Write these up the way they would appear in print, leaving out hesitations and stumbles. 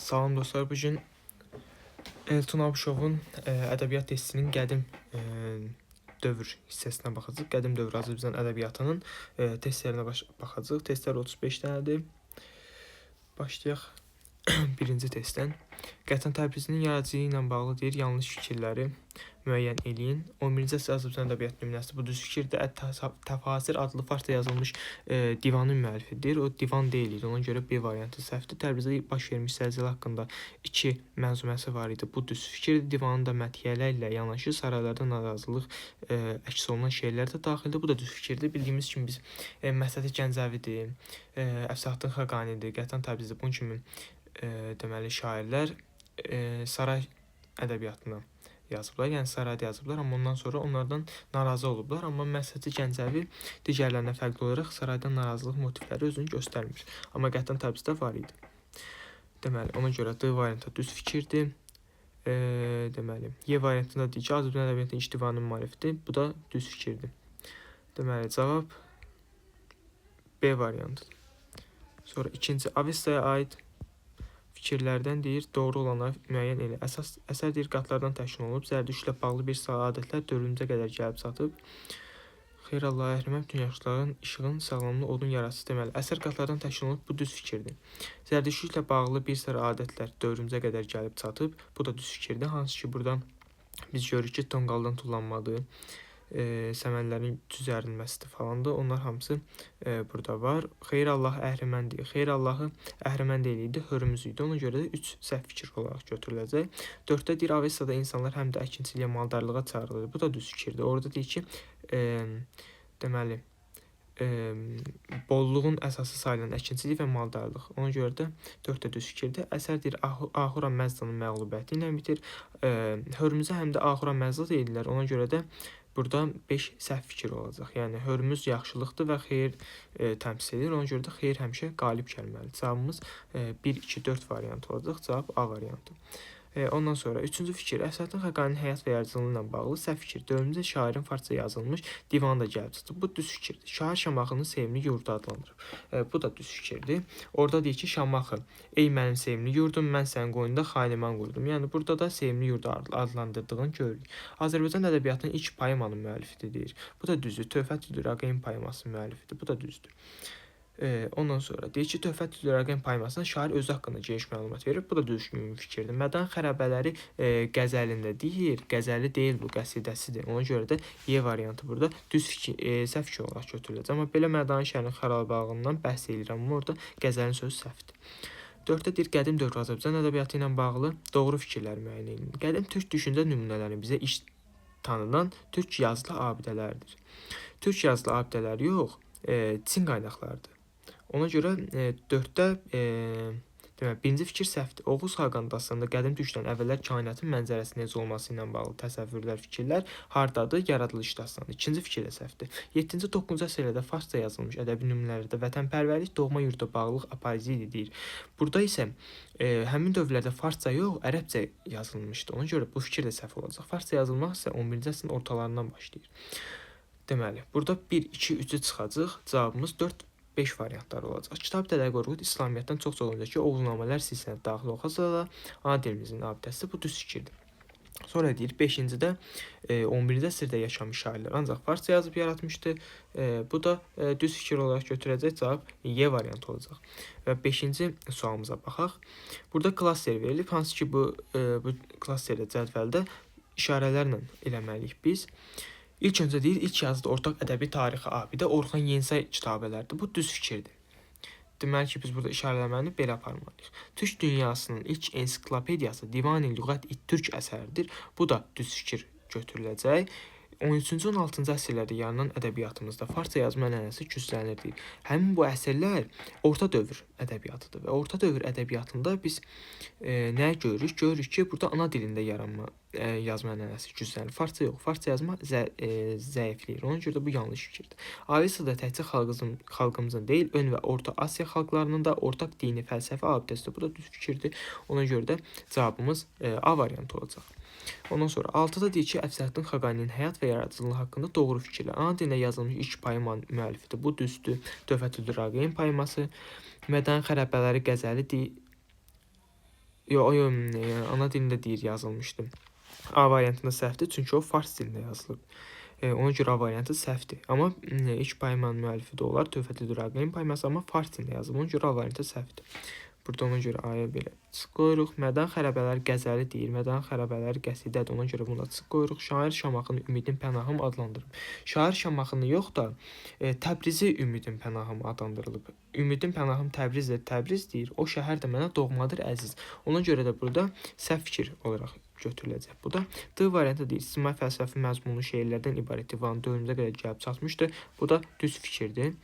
Salam dostlar, bu gün Elton Abuşovun ədəbiyyat testinin qədim dövr hissəsinə baxacağıq. Qədim dövr Azərbaycan ədəbiyyatının testlərinə baxacağıq. Testlər 35 dənədir. Başlayaq birinci testdən. Qətən Təbrizinin yaradıcılığı ilə bağlı deyir, yanlış fikirləri müəyyən eləyin. 11-ci əsr Azərbaycan ədəbiyyat nümunəsi bu düz fikirdir. Təfasir adlı farsça yazılmış divanın müəllifidir. O divan deyil idi. Ona görə B variantı səhvdir. Təbrizdə baş vermiş zəlzələ haqqında 2 mənzuməsi var idi. Bu düz fikirdir. Divanın da məthiyyələrlə yanaşı saraylarda narazılıq əks olunan şeylər də daxildir. Bu da düz fikirdir. Bildiyimiz kimi biz Məsədi Gəncəvidir, Əfsəhattin Xaqanidir, Qətən Təbrizdir. Bunun kimi deməli şairlər saray ədəbiyyatına yazıblar, yəni sarayda yazıblar, amma ondan sonra onlardan narazı olublar. Amma Məsədi Gəncəvi digərlərinə fərqli olaraq saraydan narazılıq motivləri özünü göstərmir. Amma Qətən Təbrizdə var idi. Deməli, ona görə D variantı düz fikirdir. Deməli, Y variantında deyir ki, Azərbaycan ədəbiyyatının ilk divanının müəllifidir. Bu da düz fikirdir. Deməli, cavab B variantıdır. Sonra ikinci Avestaya aid fikirlərdən deyir, doğru olanlar müəyyən elə. Əsər deyir, qatlardan təşkil olunub, Zərdüştlə bağlı bir sıra adətlər dövrümüzə qədər gəlib çatıb. Xeyr Allah əhrəməm, bütün yaşlıların işığın sağlamlı odun yarası. Deməli, əsər qatlardan təşkil olunub, bu düz fikirdir. Zərdüştlə bağlı bir sıra adətlər dövrümüzə qədər gəlib çatıb, bu da düz fikirdir. Hansı ki, buradan biz görürük ki, tonqaldan tullanmadır, səmənlərin düzərilməsidir falandır. Onlar hamısı burada var. Xeyr Allah əhrəməndir. Xeyr Allahı əhrəmən deyildi, hörümüz idi. Ona görə də 3 səhv fikir olaraq götürüləcək. 4-də deyir, Avestada insanlar həm də əkinçiliyə, maldarlığa çağırılır. Bu da düz fikirdir. Orada deyir ki, deməli, bolluğun əsası sayılan əkinçilik və maldarlıq. Ona görə də 4-də düz fikirdir. Əsər deyir, Ahura Məzdanın məğlubiyyəti ilə bitir. Hörmüzə həm də Ahura Məzda deyirlər. Ona görə də burada 5 səhv fikir olacaq. Yəni, hörmüz yaxşılıqdır və xeyir təmsil edir. Ona görə də xeyir həmişə qalib gəlməlidir. Cavabımız 1, 2, 4 variantı olacaq. Cavab A variantı. Ondan sonra 3-cü fikir, Əfsəhattin Xaqaninin həyat və yaradıcılığı ilə bağlı səhv fikir. Dövrümüzdə şairin farsça yazılmış divanı da gəlib çıxdı. Bu düz fikirdir. Şair Şamaxının sevimli yurdu adlandırıb. Bu da düz fikirdir. Orada deyir ki, Şamaxı, ey mənim sevimli yurdum, mən sənin qoynunda xaniman qurdum. Yəni, burada da sevimli yurdu adlandırdığını görürük. Azərbaycan ədəbiyyatının ilk poemanın müəllifidir deyir. Bu da düzdür. Töhfətül Rəqeym poemasının müəllifidir. Bu da düzdür. Ondan sonra deyir ki, Töhfətül Rəqeym poemasında şair özü haqqında geniş məlumat verir. Bu da düzgün fikirdir. Mədan xərabələri qəzəlində deyir. Qəzəli deyil, bu qəsidəsidir. Ona görə də Y variantı burada düz səhv fikir olaraq götürüləcək. Amma belə Mədan şəhərinin xarabəlığından bəhs edirəm. Amma orada qəzəlin sözü səhvdir. 4-də deyir, qədim dövr Azərbaycan ədəbiyyatı ilə bağlı doğru fikirlər müəyyən edin. Qədim türk düşüncə nümunələri bizə iş tanınan türk yazılı abidələrdir. Türk yazılı abidələr yox, Çin qaynaqlardır. Ona görə 4-də birinci fikir səhvdir. Oğuz Xaqan dastanında qədim türklərin əvvəllər kainatın mənzərəsi necə olması ilə bağlı təsəvvürlər, fikirlər hardadır? Yaradılış dastanında. İkinci fikir də səhvdir. 7-ci 9-cu əsrlərdə farsça yazılmış ədəbi nümunələrdə vətənpərvərlik, doğma yurda bağlılıq aparizidir deyir. Burada isə həmin dövrlərdə farsça yox, ərəbcə yazılmışdı. Ona görə bu fikir də səhv olacaq. Farsça yazılmaq isə 11-ci əsrin ortalarından başlayır. Deməli, burada 1, 2, 3-ü çıxacaq. Cavabımız 4, 5 variantlar olacaq. Kitab Dədə Qorqud İslamiyyətdən çox öncəki oğulnamələr silsiləsinə daxil olsa da ana dilimizin abidəsi bu düz fikirdir. Sonra deyir 5-cidə 11-ci əsrdə yaşamış şairlər ancaq farsça yazıb yaratmışdı. Bu da düz fikir olaraq götürəcək. Cavab Y variantı olacaq. Və 5-ci sualımıza baxaq. Burada klaster verilib. Hansı ki bu klasterdə cədvəldə işarələrlə eləməliyik biz. İlk öncə deyir, ilk yazıda ortaq ədəbi tarixi abidə Orxan Yenisay kitabələrdir. Bu düz fikirdir. Deməli ki, biz burada işarələməni belə aparmalıyıq. Türk dünyasının ilk ensiklopediyası Divan-ı Lüğət Türk əsəridir. Bu da düz fikir götürüləcək. 13-cü 16-cı əsrlərdə yaranan ədəbiyyatımızda farsça yazma ənənəsi güclənirdi. Həmin bu əsərlər orta dövr ədəbiyyatıdır və orta dövr ədəbiyyatında biz nə görürük? Görürük ki, burada ana dilində yazma ənənəsi güclənir. Farsça yox, farsça yazma zəifləyir. Ona görə də bu yanlış fikirdir. Avestada təkcə xalqımızın deyil, ön və Orta Asiya xalqlarının da ortaq dini fəlsəfi abidəsidir. Bu da düz fikirdir. Ona görə də cavabımız A variantı olacaq. Ondan sonra 6-da deyir ki, Əfsəhattin Xaqaninin həyat və yaradıcılığı haqqında doğru fikirlər. Ana dilində yazılmış ilk poemanın müəllifidir. Bu düzdür. Töhfətül Rəqeym poeması. Mədən xərabələri qəzəli deyil. ana dilində deyir yazılmışdı. A variantında səhvdir, çünki o fars dilində yazılıb. Ona görə A variantı səhvdir. Amma ilk poemanın müəllifi də olar, Tövfət Ədüraqinin poeması, amma fars dilində yazılıb. Ona görə A variantı səhvdir. Burada ona görə A-ya belə çıx qoyuruq. Mədən xərabələr qəzəli deyir. Mədən xərabələr qəsidədir. Ona görə buna çıx qoyuruq. Şair Şamaxını ümidin pənahım adlandırıb. Şair Şamaxını yox da Təbrizi ümidin pənahım adlandırılıb. Ümidin pənahım Təbrizdir. Təbriz deyir. O şəhər də mənə doğmadır əziz. Ona görə də burada səhv fikir olaraq götürüləcək. Bu da D variantı deyir. İctimai fəlsəfi məzmunlu şeirlərdən ibarət divanı dövrümüzə qədər gəlib çatmışdı. Bu da düz fikirdir.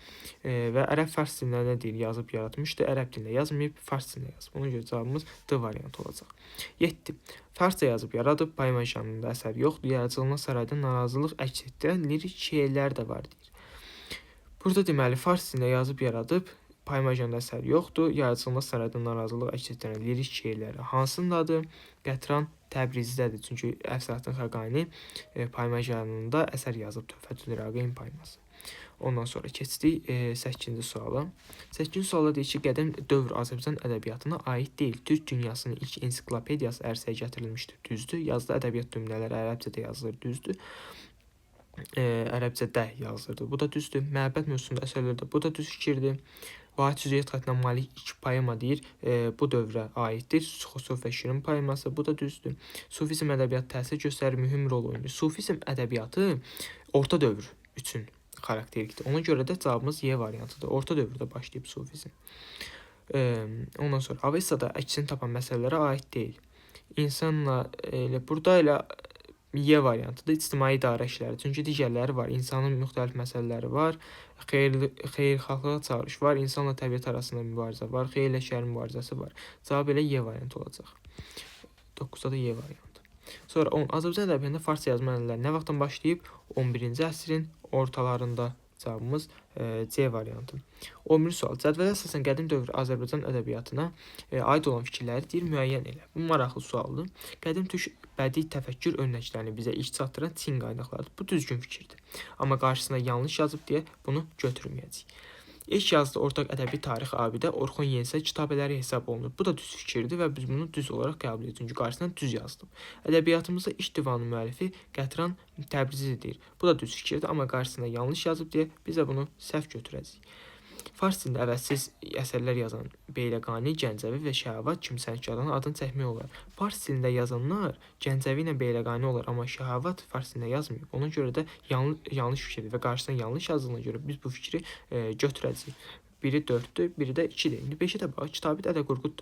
Və ərəb fars dilində deyir, yazıb yaratmışdı. Ərəb dilində yazmayıb, fars dilində yazıb. Ona görə cavabımız D variantı olacaq. 7. Farsça yazıb yaradıb, poema janrında əsər yoxdur. Yaradıcılığına sarayda narazılıq əks etdirən lirik şeirlər də var deyir. Burada deməli fars dilində yazıb yaradıb, poema janrında əsər yoxdur. Yaradıcılığına sarayda narazılıq əks etdirən lirik şeirləri hansındadır? Qətran Təbrizdədir. Çünki Əfsərattin Xəqani poema janrında əsər yazıb, Tövfət Ədüraqinin poeması. Ondan sonra keçdik 8-ci suala. 8-ci sualda deyir ki, qədim dövr Azərbaycan ədəbiyyatına aid deyil. Türk dünyasının ilk ensiklopediyası ərsəyə gətirilmişdir. Düzdür. Yazılı ədəbiyyat nümunələri ərəbcədə yazılır. Düzdür. Ərəbcədə yazılırdı. Bu da düzdür. Məhəbbət mövzusunda əsərlərdə bu da düz fikirdir. Vahid Süzeyt xəttinə malik iki poema deyir, bu dövrə aiddir. Xosrov və Şirin poeması, bu da düzdür. Sufizm ədəbiyyatı təsir göstərir, mühüm rol oynayır. Sufizm ədəbiyyatı orta dövr üçün xarakterikdir. Ona görə də cavabımız Y variantıdır. Orta dövrdə başlayıb sufizm. Ondan sonra Avestada əksini tapan məsələlərə aid deyil. İnsanla burada elə Y variantıdır. İctimai idarə işləri. Çünki digərləri var. İnsanın müxtəlif məsələləri var. Xeyirxahlığa çağırış var. İnsanla təbiət arasında mübarizə var. Xeyirlə şərin mübarizəsi var. Cavab elə Y variantı olacaq. 9-da da Y variantı. Sonra 10. Azərbaycan ədəbiyyatında farsça yazma ənənələri nə vaxtdan başlayıb? 11-ci əsrin ortalarında. Cavabımız C variantı. 11-ci sual. Cədvələ əsasən qədim dövr Azərbaycan ədəbiyyatına aid olan fikirləri deyir, müəyyən elə. Bu maraqlı sualdır. Qədim türk bədii təfəkkür örnəklərini bizə ilk çatdıran Çin qaynaqlarıdır. Bu düzgün fikirdir. Amma qarşısına yanlış yazıb deyə bunu götürməyəcəyik. İlk yazdığı ortaq ədəbi tarix abidə Orxun Yenisey kitabələri hesab olunur. Bu da düz fikirdir və biz bunu düz olaraq qəbul edirik. Çünki qarşısına düz yazdım. Ədəbiyyatımızda ilk divanın müəllifi Qətran Təbrizidir. Bu da düz fikirdir, amma qarşısına yanlış yazıb deyə biz də bunu səhv götürəcəyik. Fars dilində əvəzsiz əsərlər yazan Beyləqani, Gəncəvi və Şəhavat kimi sənətkarların adını çəkmək olar. Fars dilində yazanlar Gəncəvi ilə Beyləqani olar, amma Şəhavat fars dilində yazmayıb. Ona görə də yanlış fikirdir və qarşısına yanlış yazdığına görə biz bu fikri götürəcəyik. Biri 4-dür, biri də 2-dir. İndi 5-ə də bax, Kitabi Dədə Qorqud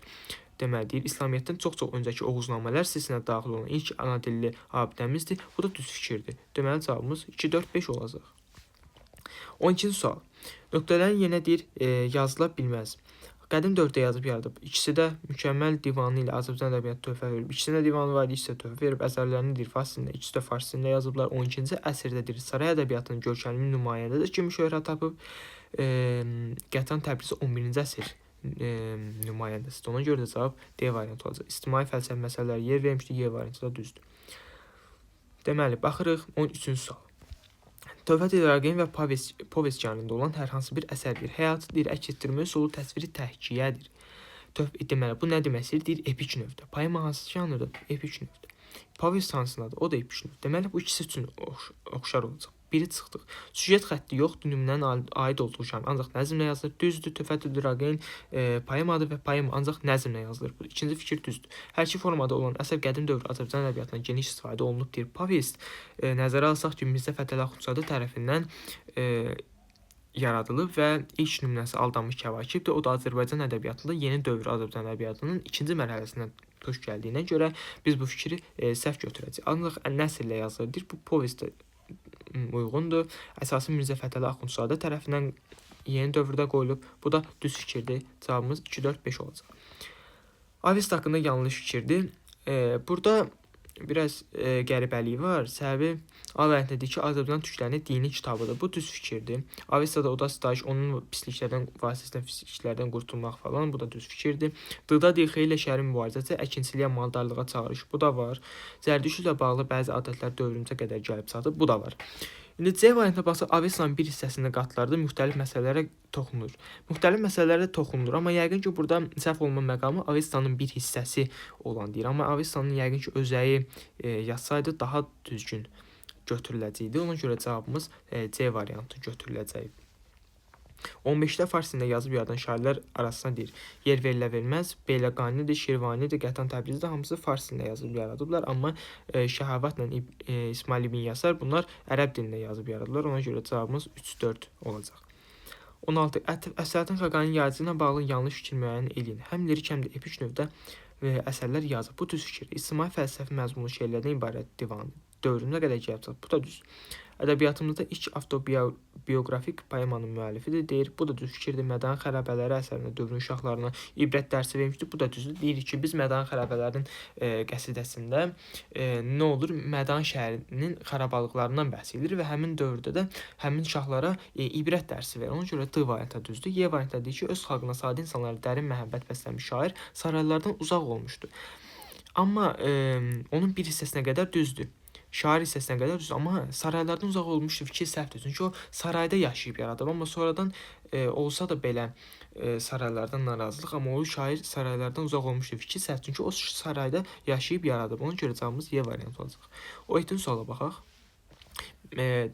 deməli deyir, İslamiyyətdən çox öncəki Oğuznamələr silsiləsinə daxil olan ilk ana dilli abidəmizdir. Bu da düz fikirdir. Deməli cavabımız 2, 4, 5 olacaq. 12-ci sual. Nöqtələrin yenə deyir, yazıla bilməz. Qədim dövrdə yazıb yaradıb. İkisi də mükəmməl divanı ilə Azərbaycan ədəbiyyatı töhfə verib. İkisində divanı var idi, ikisi də töhfə verib. Əsərlərini deyir, fars dilində, ikisi də fars dilində yazıblar. 12-ci əsrdə deyir, saray ədəbiyyatının görkəmli nümayəndədir kimi şöhrət tapıb. Qətran Təbrizi 11-ci əsr nümayəndəsidir. Ona görə də cavab D variantı olacaq. İctimai fəlsəfi məsələləri yer vermişdi, Y variantı da düzdür. Deməli, baxırıq 13-cü sual. Tövfət Ədüraqinin və povest janrında olan hər hansı bir əsərdir. Həyatı deyir, əks etdirmə üsulu təsviri təhkiyədir. Deməli, bu nə deməkdir? Deyir, epik növdə. Poema hansı janrdır? Epik növdə. Povest hansındadır? O da epik növdə. Deməli, bu ikisi üçün oxşar olacaq. Biri çıxdıq. Süjet xətti yoxdur, nümunənin aid olduğu janr ancaq nəzmlə yazılır. Düzdür, Tövfət Ədüraqinin poemadır və poema ancaq nəzmlə yazılır. Bu ikinci fikir düzdür. Hər iki formada olan əsər qədim dövr Azərbaycan ədəbiyyatından geniş istifadə olunub deyir. Povest nəzərə alsaq ki, Mirzə Fətəli Axundzadə tərəfindən yaradılıb və ilk nümunəsi Aldanmış Kəvakibdir. O da Azərbaycan ədəbiyyatında yeni dövr Azərbaycan ədəbiyyatının ikinci mərhələsindən tuş gəldiyinə görə biz bu fikri səhv götürəcəyik. Ancaq nəsrlə yazılır. Bu povest uyğundur. Əsası Mirzə Fətəli Axundzadə tərəfindən yeni dövrdə qoyulub. Bu da düz fikirdir. Cavabımız 2, 4, 5 olacaq. Avest haqqında yanlış fikirdir. Burada biraz qəribəlik var. Səbəbi A variantında ki, Azərbaycan türklərinin dini kitabıdır. Bu düz fikirdir. Avestada oda sitayiş, onun pisliklərdən, vasitəsilə pisliklərdən qurtulmaq falan. Bu da düz fikirdir. D-da deyir, xeyirlə şərin mübarizəsi, əkinçiliyə, maldarlığa çağırış. Bu da var. Zərdüştlə bağlı bəzi adətlər dövrümüzə qədər gəlib çatıb. Bu da var. İndi C variantına baxsaq, Avestanın bir hissəsində qatlarda müxtəlif məsələlərə toxunulur. Müxtəlif məsələlərə toxunulur, amma yəqin ki, burada səhv olma məqamı Avestanın bir hissəsi olan deyir. Amma Avestanın yəqin ki, özəyi yazsaydı daha düzgün götürüləcəkdi. Ona görə cavabımız C variantı götürüləcək. 15-də fars dilində yazıb yaradan şairlər arasında deyir. Yer verilə verməz, Beyləqanidir, Şirvanidir, Qətən Təbrizdə hamısı fars dilində yazıb yaradıblar. Amma Şəhavətlə İsmail İbn Yasar bunlar ərəb dilində yazıb yaradıblar. Ona görə cavabımız 3-4 olacaq. 16. Əsərdin Xəqani yaradıcı ilə bağlı yanlış fikir müəyyən edin. Həm lirik, həm də epik növdə əsərlər yazıb. Bu düz fikir. İctimai fəlsəfi məzmunlu şeirlərdən ibarət divandır. Dövrünə qədər gələcək. Bu da düz. Ədəbiyyatımızda ilk avtobiyografik poemanın müəllifidir, deyir. Bu da düz fikirdir. Mədəni xərabələri əsərində dövrün uşaqlarına ibrət dərsi vermişdir. Bu da düzdür. Deyirik ki, biz mədəni xərabələrinin qəsidəsində nə olur? Mədəni şəhərinin xərabalıqlarından bəhs edilir və həmin dövrdə də həmin uşaqlara ibrət dərsi verir. Ona görə D variantı düzdür. Y variantı deyir ki, öz xalqına sadə insanlara dərin məhəbbət bəsləmiş şair saraylardan uzaq olmuşdur. Amma onun bir hissəsinə qədər düzdür. Şair hissəsinə qədər düzdür. Amma saraylardan uzaq olmuşdur fikir səhvdir. Çünki o sarayda yaşayıb yaradıb. Amma sonradan olsa da belə saraylardan narazılıq. Amma o şair saraylardan uzaq olmuşdur fikir səhvdir. Çünki o sarayda yaşayıb yaradıb. Ona görə cavabımız Y variantı olacaq. O 7-ci suala baxaq.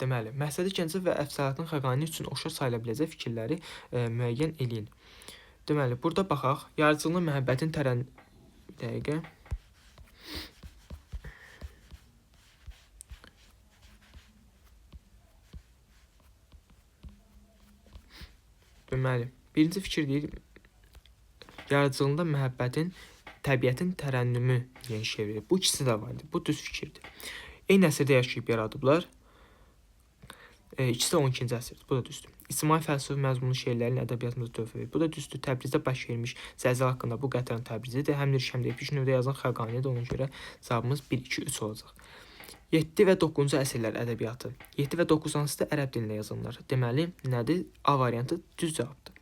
Deməli, Məhsədi Gəncəv və Əfsəlattin Xəqani üçün oxşar sayıla biləcək fikirləri müəyyən eləyin. Deməli, burada baxaq. Yaradıcılığın məhəbbətin Bir dəqiqə. Deməli, birinci fikir deyir, yaradıcılığında məhəbbətin, təbiətin tərənnümü yeni çevrilir. Bu ikisi də vardır. Bu düz fikirdir. Eyni əsrdə yaşayıb yaradıblar. İkisi də 12-ci əsrdir. Bu da düzdür. İctimai fəlsəfi məzmunlu şeirlərin ədəbiyyatımızda töhfə verir. Bu da düzdür. Təbrizdə baş vermiş zəlzələ haqqında bu Qətən Təbrizidir. Həm lirik, həm də epik növdə yazan Xəqanidir. Ona görə cavabımız 1, 2, 3 olacaq. 7 və 9-cu əsrlər ədəbiyyatı. 7 və 9-cu ərəb dilində yazılırlar. Deməli, nədir? A variantı düz cavabdır.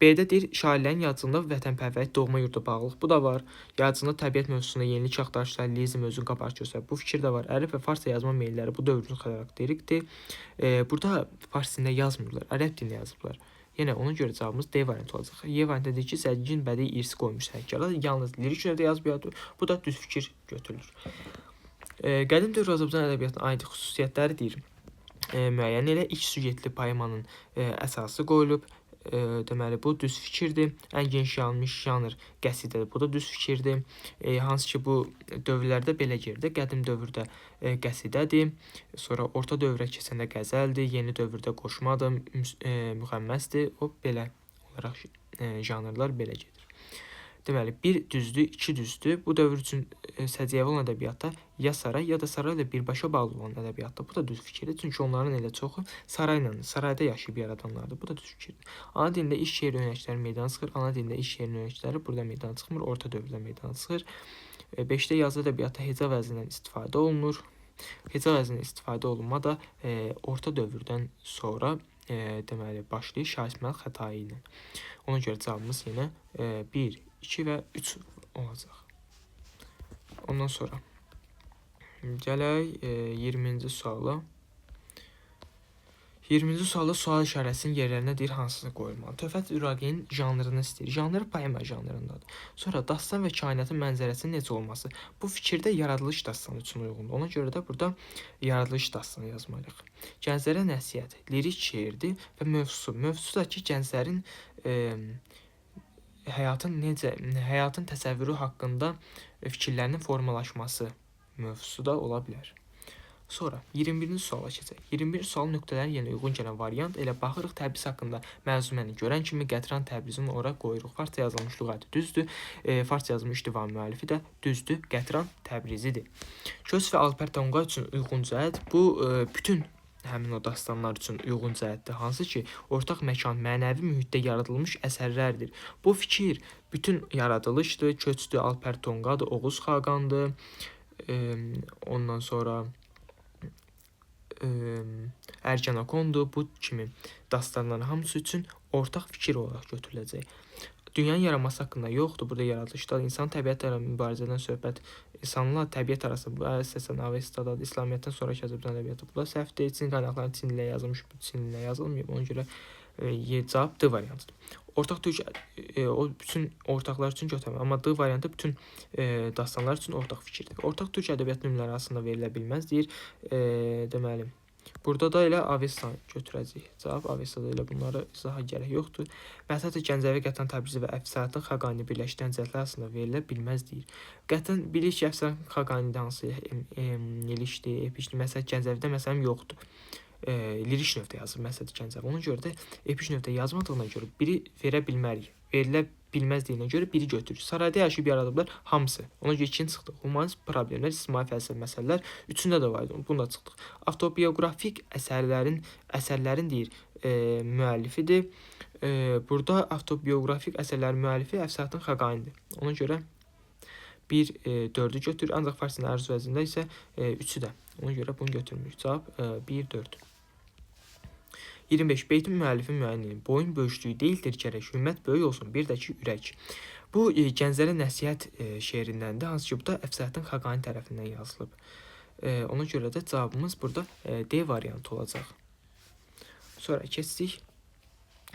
B-də deyir, şairlərin yaradıcılığında vətənpərvərlik, doğma yurda bağlılıq. Bu da var. Yaradıcılığında təbiət mövzusunda yenilik axtarışlar, lizm özünü qabarıq göstərir. Bu fikir də var. Ərəb və farsça yazma meylləri bu dövrün xarakterikdir. Burada fars dilində yazmırlar, ərəb dilində yazıblar. Yenə ona görə cavabımız D variantı olacaq. Y variantı deyir ki, zəngin bədii irsi qoymuş həkkara. Yalnız lirik növdə yazıb yaradır. Bu da düz fikir götürülür. Qədim dövr Azərbaycan ədəbiyyatına aid xüsusiyyətləri deyir. Müəyyən elə ilk sujetli poemanın əsası qoyulub. Deməli, bu düz fikirdir. Ən geniş yayılmış janr qəsidədir. Bu da düz fikirdir. Hansı ki, bu dövrlərdə belə gedir. Qədim dövrdə qəsidədir. Sonra orta dövrə keçəndə qəzəldir. Yeni dövrdə qoşmadır, müxəmməsdir. O belə olaraq janrlar belə gedir. Deməli, 1 düzdür, 2 düzdür. Bu dövr üçün səciyyəvi olan ədəbiyyatda ya saray, ya da sarayla birbaşa bağlı olan ədəbiyyatda. Bu da düz fikirdir. Çünki onların elə çoxu sarayda yaşayıb yaradanlardır. Bu da düz fikirdir. Ana dilində iş şeir öyrənciləri meydana çıxır. Ana dilində iş şeir öyrənciləri burada meydana çıxmır. Orta dövrdə meydana çıxır. 5-də yazılı ədəbiyyatda heca vəznindən istifadə olunur. Heca vəznindən istifadə olunma da orta dövrdən sonra deməli, başlayır şahisməli xətai ilə. Ona görə cavabımız yenə 1, 2 və 3 olacaq. Ondan sonra gələk 20-ci suala. 20-ci sualda sual işarəsinin yerlərinə deyir hansısı qoyulmalı. Töhfət Üraqinin janrını istəyir. Janrı poema janrındadır. Sonra dastan və kainatın mənzərəsinin necə olması. Bu fikirdə yaradılış dastanı üçün uyğundur. Ona görə də burada yaradılış dastanı yazmalıyıq. Gənclərə nəsihət, lirik şeirdir və mövzusu. Mövzusu da ki, gənclərin həyatın təsəvvürü haqqında fikirlərinin formalaşması mövzusu da ola bilər. Sonra 21-ci suala keçək. 21-ci sualın nöqtələrin yenə uyğun gələn variant elə baxırıq Təbriz haqqında məzmunəni görən kimi Qətran Təbrizini ora qoyuruq. Farsça yazılmış lüğəti düzdür. Farsça yazılmış divan müəllifi də düzdür. Qətran Təbrizidir. Köç və Alper Tonqa üçün uyğun cəhət bu bütün həmin o dastanlar üçün uyğun cəhətdir. Hansı ki, ortaq məkan, mənəvi mühitdə yaradılmış əsərlərdir. Bu fikir bütün yaradılışdır. Köçdür, Alper Tonqadır, Oğuz Xaqandır. Ondan sonra Ergenekondur. Bu kimi dastanların hamısı üçün ortaq fikir olaraq götürüləcək. dünyanın yaranması haqqında yoxdur. Burada yaradılışda insan təbiətlə mübarizədən söhbət, insanla təbiət arasında əsasən Avestadadır. İslamiyyətdən sonrakı Azərbaycan ədəbiyyatı. Bu da səhvdir. Çin qaynaqları Çin ilə yazılmış, bu Çin ilə yazılmayıb. Ona görə cavab D variantıdır. Ortaq türk o bütün ortaqlar üçün götürmə, amma D variantı bütün dastanlar üçün ortaq fikirdir. Ortaq türk ədəbiyyat nümunələri arasında verilə bilməz deyir. Deməli, burada da elə Avestan götürəcəyik. Cavab Avestada ilə bunları izaha gərək yoxdur. Məsələn, Gəncəvi, Qətən, Təbrizi və Əfsəlatın Xaqani birləşdirən cəhdlər arasında verilə bilməz deyir. Qətən bilir ki, Əfsəlatın Xaqanidə hansı elişdir, epikdir. Məsələn, Gəncəvidə məsələn yoxdur. Lirik növdə yazır məsələn Gəncəvi. Ona görə də epik növdə yazmadığına görə biri verə bilmərik. Verilə bilməz deyinə görə biri götürür. Sarayda yaşayıb yaradıblar hamısı. Ona görə ikinci çıxdıq. Humanist problemlər, ictimai fəlsəfi məsələlər üçündə də var idi. Bunda çıxdıq. Avtobioqrafik əsərlərin deyir müəllifidir. Burada avtobioqrafik əsərlərin müəllifi Əfsəlatın Xaqanidir. Ona görə 1-4-ü götür. Ancaq farsın əruz vəzində isə 3-ü də. Ona görə bunu götürmürük. Cavab 1-4. 25. Beytin müəllifin müəyyən edin. Boyun böyüklüyü deyildir gərək. Hümmət böyük olsun. Bir də ki, ürək. Bu Gəncəli Nəsihət şeirindəndir. Hansı ki, bu da Əfsəlatın Xaqani tərəfindən yazılıb. Ona görə də cavabımız burada D variantı olacaq. Sonra keçdik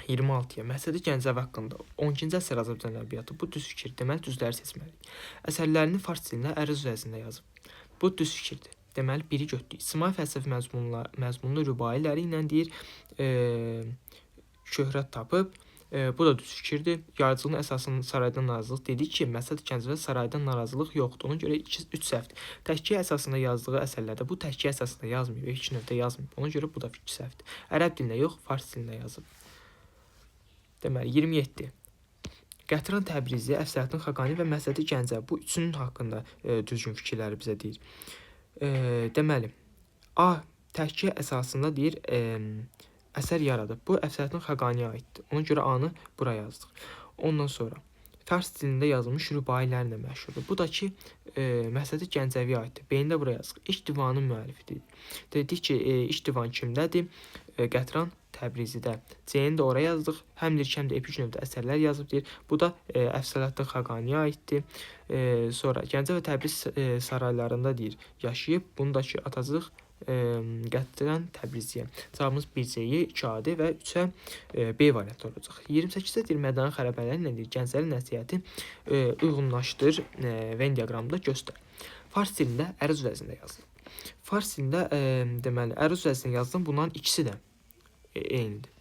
26-ya. Məsələdə Gəncəvi haqqında 12-ci əsr Azərbaycan ədəbiyyatı. Bu düz fikir. Deməli, düzləri seçməliyik. Əsərlərini fars dilində əruz vəznində yazıb. Bu düz fikirdir. Deməli, biri götürdük. İctimai fəlsəfi məzmunlu rübailəri ilə deyir, şöhrət tapıb. Bu da düz fikirdir. Yaradıcılığın əsasında saraydan narazılıq dedik ki, məsələn, Gəncəvidə saraydan narazılıq yoxdur. Ona görə 3 səhvdir. Təhkiyə əsasında yazdığı əsərlərdə bu təhkiyə əsasında yazmayıb, iki növdə yazmayıb. Ona görə bu da 2 səhvdir. Ərəb dilində yox, fars dilində yazıb. Deməli, 27. Qətran Təbrizi, Əfsəlatın Xaqani və Məsədi Gəncəvi. Bu üçünün haqqında düzgün fikirləri bizə deyir. Deməli, A təhkiyə əsasında deyir, əsər yaradıb. Bu Əfsəlatın Xaqaniyə aiddir. Ona görə A-nı bura yazdıq. Ondan sonra fars dilində yazılmış rübailərlə məşhurdur. Bu da ki, Məsədi Gəncəviyə aiddir. B-ni də bura yazdıq. İlk divanın müəllifidir. Dedik ki, ilk divan kimdədir? Qətran Təbrizidə. C-ni də oraya yazdıq. Həm lirik, həm də epik növdə əsərlər yazıb deyir. Bu da Əfsəlatın Xaqaniyə aiddir. Sonra Gəncə və Təbriz saraylarında deyir yaşayıb. Bunu da ki atacağıq Qətran Təbriziyə. Cavabımız 1C-yə 2A-dir və 3-ə B variantı olacaq. 28-də deyir mədəni xərabələri ilə deyir Gəncəli Nəsihəti uyğunlaşdır Venn diaqramında göstər. Fars dilində əruz vəznində yazılıb. Fars dilində deməli əruz vəznində yazılan bunların ikisi də eynidir.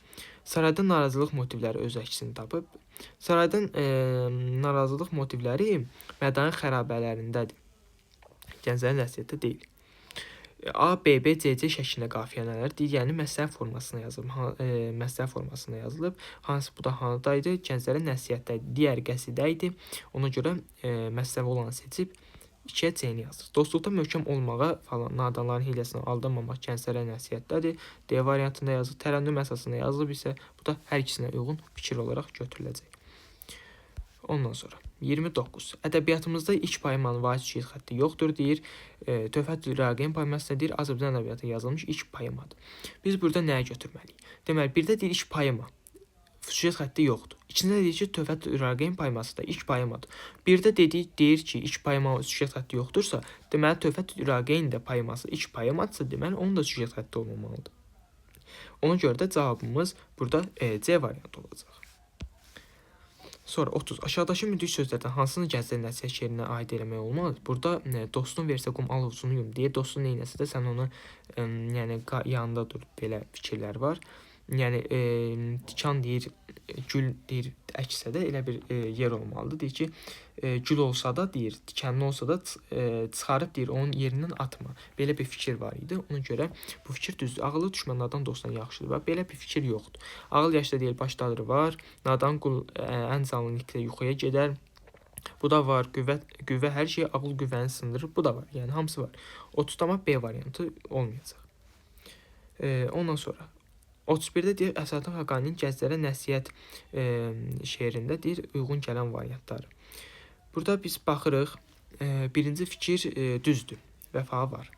Saraydan narazılıq motivləri öz əksini tapıb. Saraydan narazılıq motivləri mədəni xərabələrindədir. Gəncəli Nəsihətdə deyil. A, B, B, C, C şəklində qafiyələr deyir, yəni məsələ formasına yazılıb. Məsələ formasına yazılıb. Hansı bu da hanıdaydı? Gəncəli Nəsihətdə digər qəsidə idi. Ona görə məsələ olanı seçib 2-yə C-ni yazırıq. Dostluqda möhkəm olmağa falan, nadanların hiləsinə aldanmamaq Gəncəli Nəsihətdədir. D variantında yazılıb. Tərənnüm əsasında yazılıb isə bu da hər ikisinə uyğun fikir olaraq götürüləcək. Ondan sonra 29. Ədəbiyyatımızda ilk poemanın vahid şeir xətti yoxdur deyir. Töhfətül Rəqəyn poemasında deyir Azərbaycan ədəbiyyatında yazılmış ilk poemadır. Biz burada nəyə götürməliyik? Deməli, birdə deyir ilk poema. Süjet xətti yoxdur. İkincində deyir ki, Töhfətül Rəqəyn poeması da ilk poemadır. Birdə deyir ki, ilk poema süjet xətti yoxdursa, deməli Töhfətül Rəqəyn də poeması ilk poemadırsa, deməli onun da süjet xətti olmamalıdır. Ona görə də cavabımız burada C variantı olacaq. Sonra 30. Aşağıdakı müdrik sözlərdən hansını Gəncəli Nəsihət şeirinə aid eləmək olmaz? Burada dostun versə qum alovcunu yum deyə dostun neynəsə də sən onu yəni yanında dur belə fikirlər var. Yəni tikan deyir, gül deyir, əksə də elə bir yer olmalıdır. Deyir ki, gül olsa da deyir, tikanlı olsa da çıxarıb deyir, onun yerindən atma. Belə bir fikir var idi. Ona görə bu fikir düzdür. Ağıllı düşmənlərdən dostdan yaxşıdır. Və belə bir fikir yoxdur. Ağıl yaşda deyil, başdadır var. Nadan qul ən canlılıqda yuxuya gedər. Bu da var. Qüvvə hər şey ağıl qüvvəni sındırır. Bu da var. Yəni hamısı var. 30-dama B variantı olmayacaq. Ondan sonra 31-də deyir Əfsəlatın Xaqaninin Gəncəli Nəsihət şeirində deyir uyğun gələn variantları. Burada biz baxırıq. Birinci fikir düzdür. Vəfa var.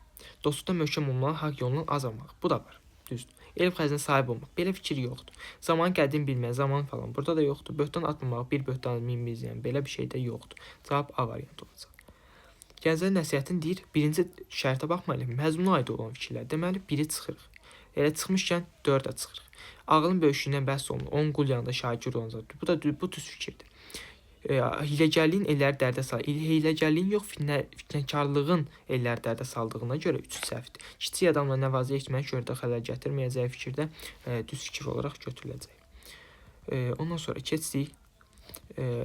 Dostluqda möhkəm olmalı, haqq yolundan azalmaq. Bu da var. Düzdür. elm xəzinə sahib olmaq. Belə fikir yoxdur. Zaman qədim bilmək, zaman falan burada da yoxdur. Böhtan atmamaq, bir böhtanı min bizləyən belə bir şey də yoxdur. Cavab A variantı olacaq. Gənclərə nəsihətin deyir, birinci şərtə baxmayaraq məzmuna aid olan fikirlər. Deməli, 1-i çıxırıq. Elə çıxmışkən 4-ə çıxırıq. Ağılın böyüklüyündən bəhs olunur. 10 qul yanında şagird olacaq. Bu düz fikirdir. Hiləgərliyin elləri dərdə salır. Hiləgərliyin yox, fitnəkarlığın elləri dərdə saldığına görə 3 səhvdir. Kiçik adamla nəvazə etmək görə də xələl gətirməyəcəyi fikirdə düz fikir olaraq götürüləcək. Ondan sonra keçdik.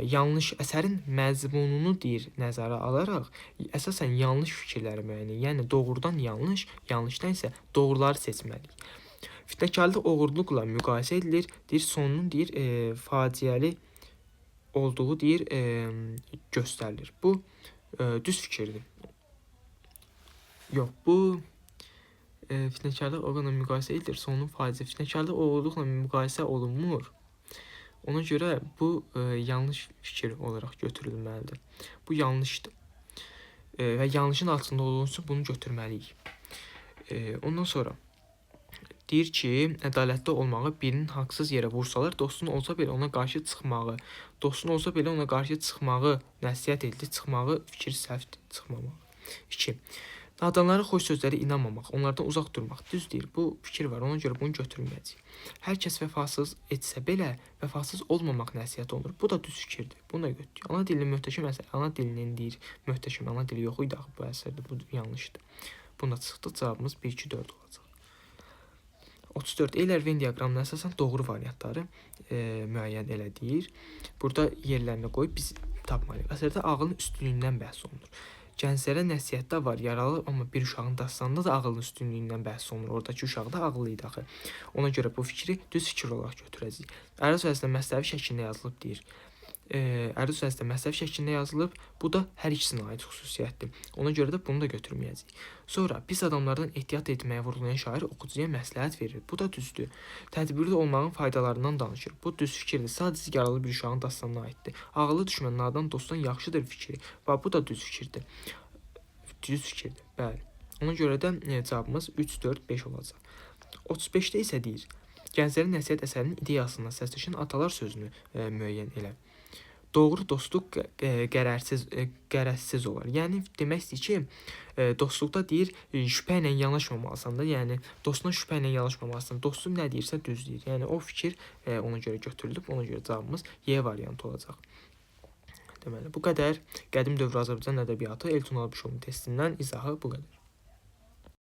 Yanlış əsərin məzmununu deyir nəzərə alaraq əsasən yanlış fikirləri müəyyən, yəni doğrudan yanlış, yanlışdan isə doğruları seçməliyik. Fitnəkarlıq oğurluqla müqayisə edilir. Deyir sonunun deyir faciəli olduğu deyir göstərilir. Bu düz fikirdir. Yox, bu fitnəkarlıq oğurluqla müqayisə edilir. Sonunun faciəli. Fitnəkarlıq oğurluqla müqayisə olunmur. Ona görə bu yanlış fikir olaraq götürülməlidir. Bu yanlışdır. Və yanlışın altında olduğu üçün bunu götürməliyik. Ondan sonra deyir ki, ədalətli olmağı birinin haqsız yerə vursalar, dostun olsa belə ona qarşı çıxmağı nəsihət edilir, çıxmağı fikir səhvdir, çıxmamaq. 2. Nadanların xoş sözləri inanmamaq, onlardan uzaq durmaq. Düz deyir, bu fikir var, ona görə bunu götürməyəcəyik. Hər kəs vəfasız etsə belə, vəfasız olmamaq nəsihət olunur. Bu da düz fikirdir, bunu da götürük. Ana dilinin möhtəşəm əsəri, ana dilinin deyir, möhtəşəm, ana dili yox idi bu əsərdə, bu yanlışdır. Buna çıxdı, cavabımız 1, 2, 4 olacaq. 34. Eyler-Venn diaqramına əsasən doğru variantları müəyyən elədir. Burada yerlərinə qoyub biz tapmalıyıq. Əsərdə ağılın üstünlüyündən bəhs olunur. Gənclərə nəsihətdə var, yaralı, amma bir uşağın dastanında da ağılın üstünlüyündən bəhs olunur. Oradakı uşaq da ağıllı idi axı. Ona görə bu fikri düz fikir olaraq götürəcəyik. Əruz əslində məsləvi şəklində yazılıb deyir. Əruz əslində məsləvi şəklində yazılıb. Bu da hər ikisinə aid xüsusiyyətdir. Ona görə də bunu da götürməyəcəyik. Sonra pis adamlardan ehtiyat etməyə vurğulayan şair oxucuya məsləhət verir. Bu da düzdür. Tədbirli olmağın faydalarından danışır. Bu düz fikirdir. Sadəcə yaralı bir uşağın dastanına aiddir. Ağıllı düşmən nadan dostdan yaxşıdır fikri. Və bu da düz fikirdir. Düz fikirdir. Bəli. Ona görə də cavabımız 3, 4, 5 olacaq. 35-də isə deyir. Gənclərin nəsihət əsərinin ideyasından səsləşən atalar sözünü müəyyən elə. Doğru dostluq qərəzsiz olar. Yəni demək istəyir ki, dostluqda deyir şübhə ilə yanaşmamalısan da, yəni dostuna şübhə ilə yanaşmamalısan. Dostun nə deyirsə düz deyir. Yəni o fikir ona görə götürülüb, ona görə cavabımız Y variantı olacaq. Deməli, bu qədər qədim dövr Azərbaycan ədəbiyyatı Elçin Albişovun testindən izahı bu qədər.